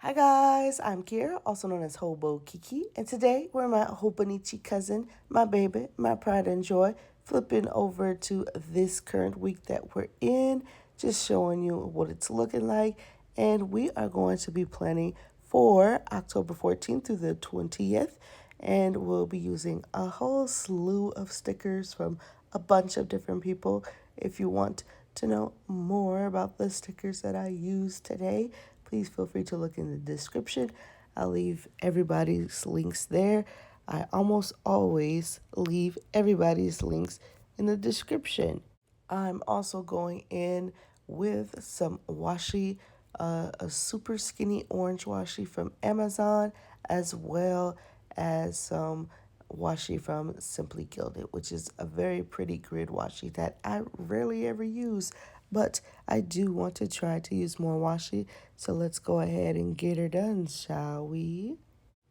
Hi guys, I'm Kira, also known as Hobokiki, and today we're my Hobonichi cousin, my baby, my pride and joy, flipping over to this current week that we're in, just showing you what it's looking like, and we are going to be planning for October 14th through the 20th, and we'll be using a whole slew of stickers from a bunch of different people. If you want to know more about the stickers that I used today, please feel free to look in the description. I'll leave everybody's links there. I almost always leave everybody's links in the description. I'm also going in with some washi, a super skinny orange washi from Amazon, as well as some washi from Simply Gilded, which is a very pretty grid washi that I rarely ever use, but I do want to try to use more washi. So let's go ahead and get her done, shall we?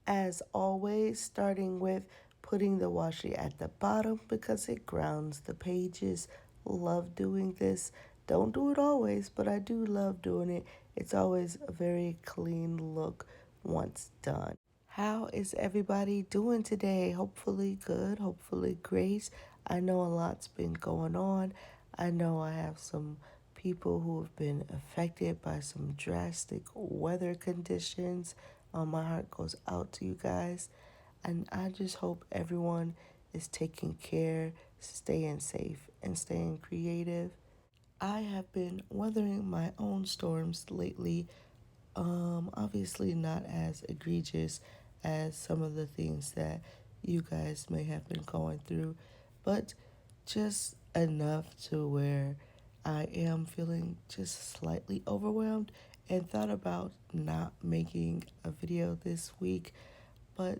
As always, starting with putting the washi at the bottom because it grounds the pages. Love doing this. Don't do it always, but I do love doing it. It's always a very clean look once done. How is everybody doing today? Hopefully good, hopefully great. I know a lot's been going on. I know I have some people who have been affected by some drastic weather conditions. My heart goes out to you guys. And I just hope everyone is taking care, staying safe, and staying creative. I have been weathering my own storms lately. Obviously not as egregious as some of the things that you guys may have been going through, but just enough to where I am feeling just slightly overwhelmed and thought about not making a video this week. But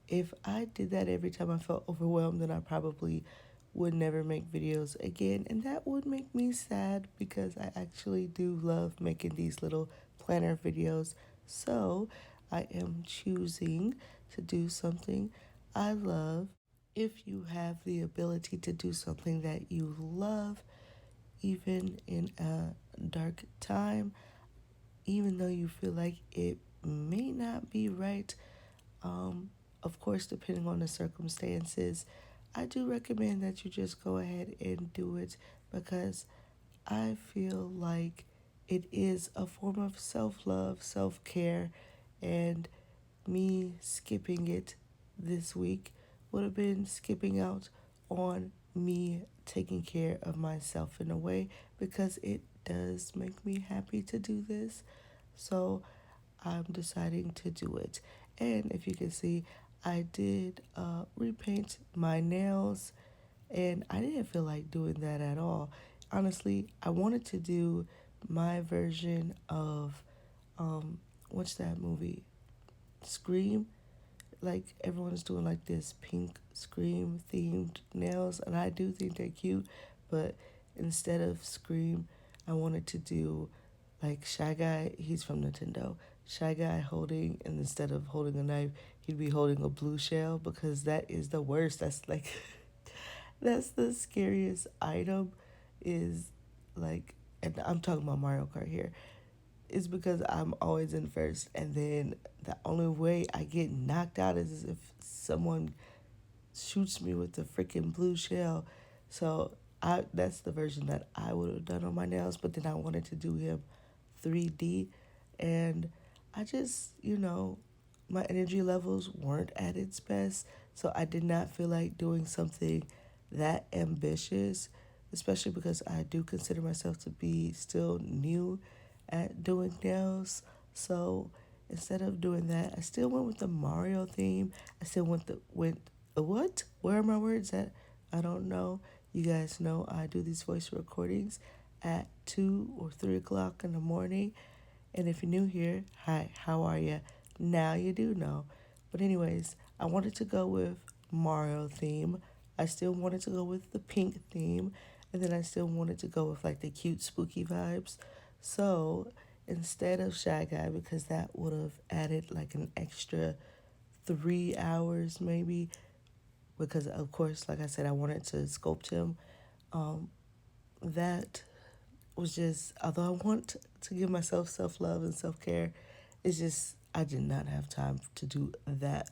if I did that every time I felt overwhelmed, then I probably would never make videos again. And that would make me sad because I actually do love making these little planner videos. So I am choosing to do something I love. If you have the ability to do something that you love, even in a dark time, even though you feel like it may not be right, um, of course, depending on the circumstances, I do recommend that you just go ahead and do it because I feel like it is a form of self love, self care, and me skipping it this week would have been skipping out on me taking care of myself in a way because it does make me happy to do this. So I'm deciding to do it. And if you can see, I did repaint my nails, and I didn't feel like doing that at all. Honestly, I wanted to do my version of what's that movie? Scream. Like everyone's doing like this pink Scream themed nails, and I do think they're cute, but instead of Scream, I wanted to do like Shy Guy. He's from Nintendo. Shy Guy holding, and instead of holding a knife, he'd be holding a blue shell because that is the worst. That's like that's the scariest item. Is like, and I'm talking about Mario Kart here, is because I'm always in first, and then the only way I get knocked out is if someone shoots me with the freaking blue shell. So that's the version that I would have done on my nails, but then I wanted to do him 3D, and I just, my energy levels weren't at its best, so I did not feel like doing something that ambitious, especially because I do consider myself to be still new at doing nails. So instead of doing that, I still went with the Mario theme. I still went what? Where are my words at? I don't know. You guys know I do these voice recordings at 2 or 3 o'clock in the morning. And if you're new here, hi, how are you? Now you do know. But anyways, I wanted to go with Mario theme. I still wanted to go with the pink theme. And then I still wanted to go with like the cute spooky vibes. So instead of Shy Guy, because that would have added like an extra 3 hours maybe, because of course, like I said, I wanted to sculpt him. Um, that was just, although I want to give myself self love and self care, It's just, I did not have time to do that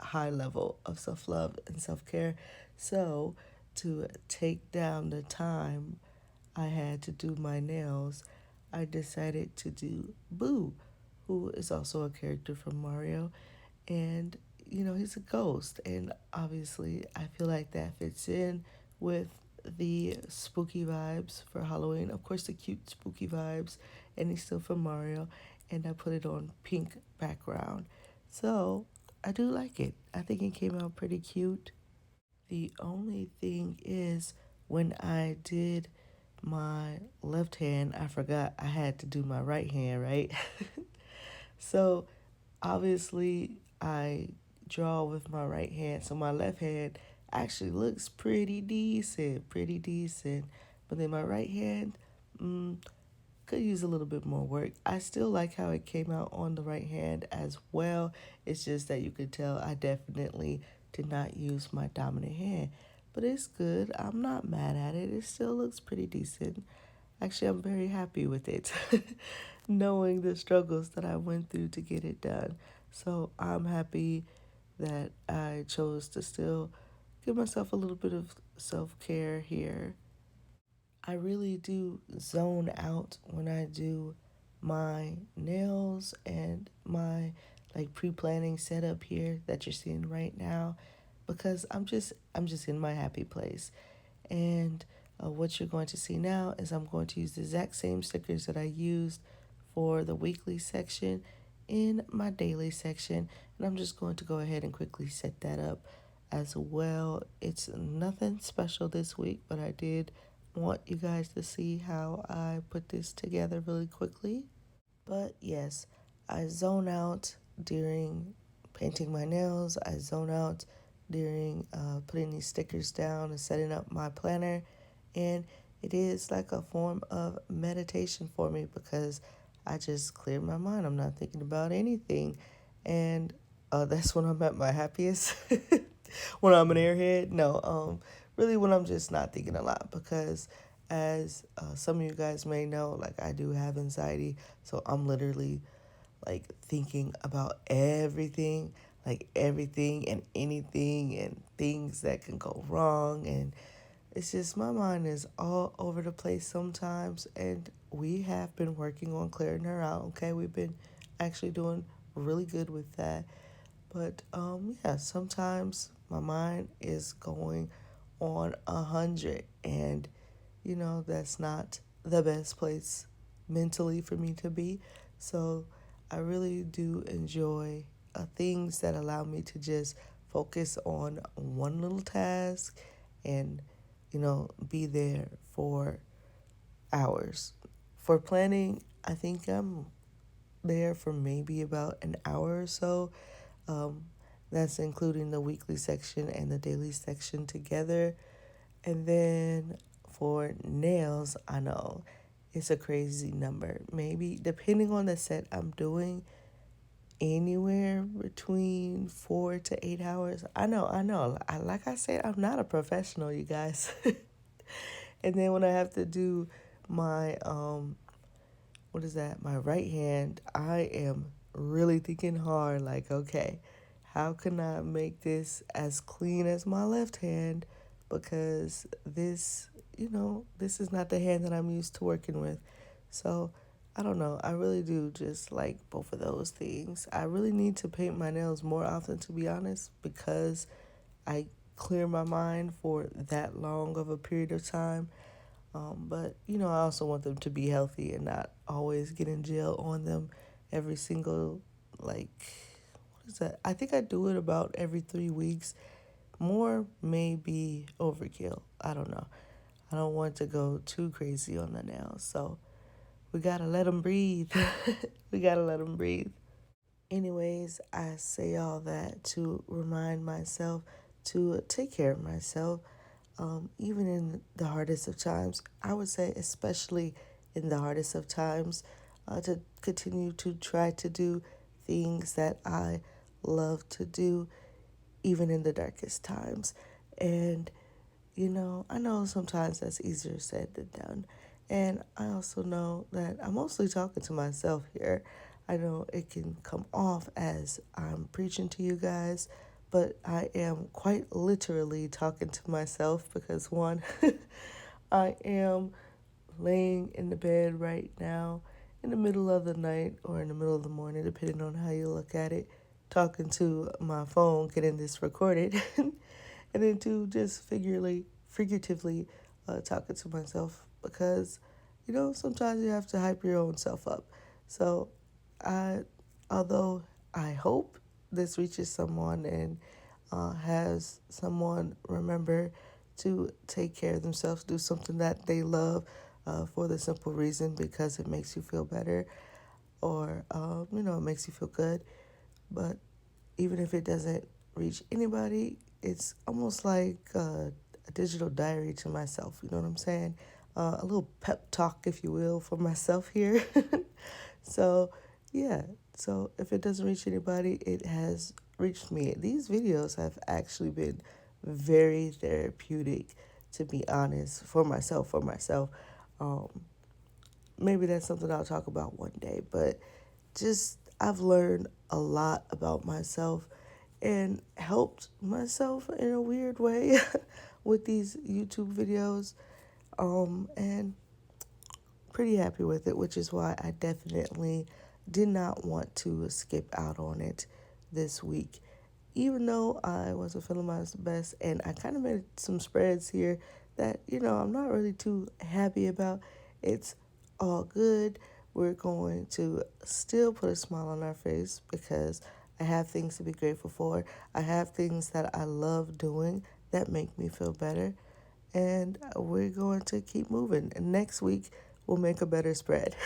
high level of self love and self care. So, to take down the time I had to do my nails, I decided to do Boo, who is also a character from Mario. And, he's a ghost. And obviously, I feel like that fits in with the spooky vibes for Halloween. Of course, the cute, spooky vibes. And he's still from Mario. And I put it on pink background. So I do like it. I think it came out pretty cute. The only thing is, when I did my left hand, I forgot I had to do my right hand, right? So obviously, I draw with my right hand, so my left hand actually looks pretty decent, pretty decent. But then my right hand, could use a little bit more work. I still like how it came out on the right hand as well. It's just that you could tell I definitely did not use my dominant hand. But it's good. I'm not mad at it. It still looks pretty decent. Actually, I'm very happy with it, knowing the struggles that I went through to get it done. So I'm happy that I chose to still give myself a little bit of self care here. I really do zone out when I do my nails and my like pre-planning setup here that you're seeing right now, because I'm just in my happy place. And what you're going to see now is I'm going to use the exact same stickers that I used for the weekly section in my daily section. And I'm just going to go ahead and quickly set that up as well. It's nothing special this week, but I did want you guys to see how I put this together really quickly. But yes, I zone out during painting my nails. I zone out during putting these stickers down and setting up my planner. And it is like a form of meditation for me, because I just clear my mind. I'm not thinking about anything. And that's when I'm at my happiest. When I'm an airhead. No, really when I'm just not thinking a lot, because as some of you guys may know, like I do have anxiety, so I'm literally like thinking about everything, like everything and anything and things that can go wrong. And it's just my mind is all over the place sometimes. And we have been working on clearing her out. Okay, we've been actually doing really good with that. But yeah, sometimes my mind is going on 100, and that's not the best place mentally for me to be. So I really do enjoy things that allow me to just focus on one little task and be there for hours. For planning, I think I'm there for maybe about an hour or so. um, that's including the weekly section and the daily section together. And then for nails, I know it's a crazy number. Maybe depending on the set I'm doing, anywhere between 4 to 8 hours. I know, I know. Like I said, I'm not a professional, you guys. And then when I have to do my what is that? My right hand, I am really thinking hard, like, okay, how can I make this as clean as my left hand? Because this is not the hand that I'm used to working with. So I don't know. I really do just like both of those things. I really need to paint my nails more often, to be honest, because I clear my mind for that long of a period of time. But I also want them to be healthy and not always get in jail on them every single, like, what is that? I think I do it about every 3 weeks. More may be overkill. I don't know. I don't want to go too crazy on the nails. So we gotta let them breathe. We gotta let them breathe. Anyways, I say all that to remind myself to take care of myself, even in the hardest of times. I would say, especially in the hardest of times, to continue to try to do things that I love to do, even in the darkest times. And I know sometimes that's easier said than done. And I also know that I'm mostly talking to myself here. I know it can come off as I'm preaching to you guys, but I am quite literally talking to myself because one, I am laying in the bed right now in the middle of the night or in the middle of the morning, depending on how you look at it, talking to my phone, getting this recorded, and then two, just figuratively talking to myself because, sometimes you have to hype your own self up. So, I, although I hope this reaches someone and has someone remember to take care of themselves, do something that they love for the simple reason because it makes you feel better or, it makes you feel good. But even if it doesn't reach anybody, it's almost like a digital diary to myself. You know what I'm saying? A little pep talk, if you will, for myself here. So, yeah. So if it doesn't reach anybody, it has reached me. These videos have actually been very therapeutic, to be honest, for myself. Um, Maybe that's something I'll talk about one day, but just I've learned a lot about myself and helped myself in a weird way with these YouTube videos. And pretty happy with it, which is why I definitely did not want to skip out on it this week. Even though I wasn't feeling my best, and I kind of made some spreads here that, I'm not really too happy about. It's all good. We're going to still put a smile on our face because I have things to be grateful for. I have things that I love doing that make me feel better. And we're going to keep moving. And next week, we'll make a better spread.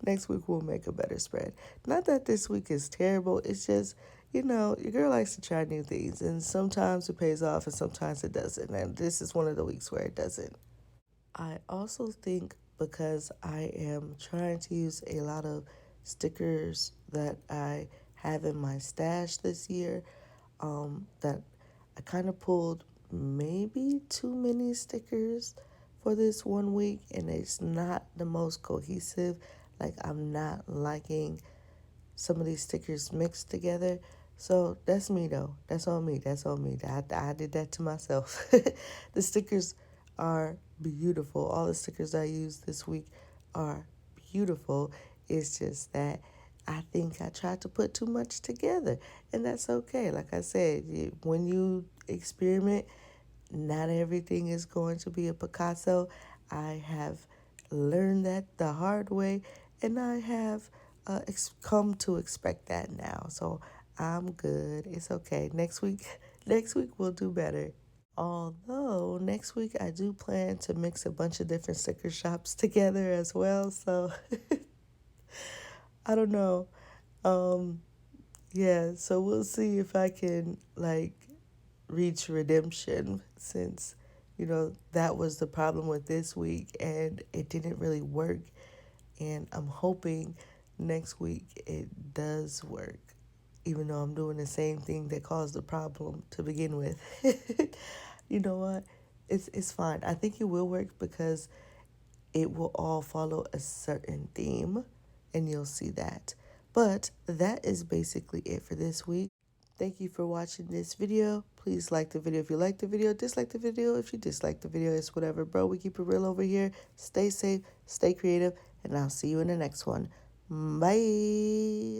Next week, we'll make a better spread. Not that this week is terrible. It's just, your girl likes to try new things. And sometimes it pays off and sometimes it doesn't. And this is one of the weeks where it doesn't. I also think because I am trying to use a lot of stickers that I have in my stash this year, that I kind of pulled maybe too many stickers for this one week, and it's not the most cohesive. Like, I'm not liking some of these stickers mixed together. So that's me though. That's on me. That's on me. I did that to myself. The stickers are beautiful. All the stickers I used this week are beautiful. It's just that I think I tried to put too much together, and that's okay. Like I said, when you experiment, not everything is going to be a Picasso. I have learned that the hard way, and I have come to expect that now. So I'm good. It's okay. Next week we'll do better. Although next week I do plan to mix a bunch of different sticker shops together as well. So I don't know. Um, yeah, so we'll see if I can reach redemption since that was the problem with this week and it didn't really work, and I'm hoping next week it does work even though I'm doing the same thing that caused the problem to begin with. You know what, it's fine. I think it will work because it will all follow a certain theme, and you'll see that. But that is basically it for this week. Thank you for watching this video. Please like the video if you like the video. Dislike the video if you dislike the video. It's whatever, bro. We keep it real over here. Stay safe, stay creative, and I'll see you in the next one. Bye.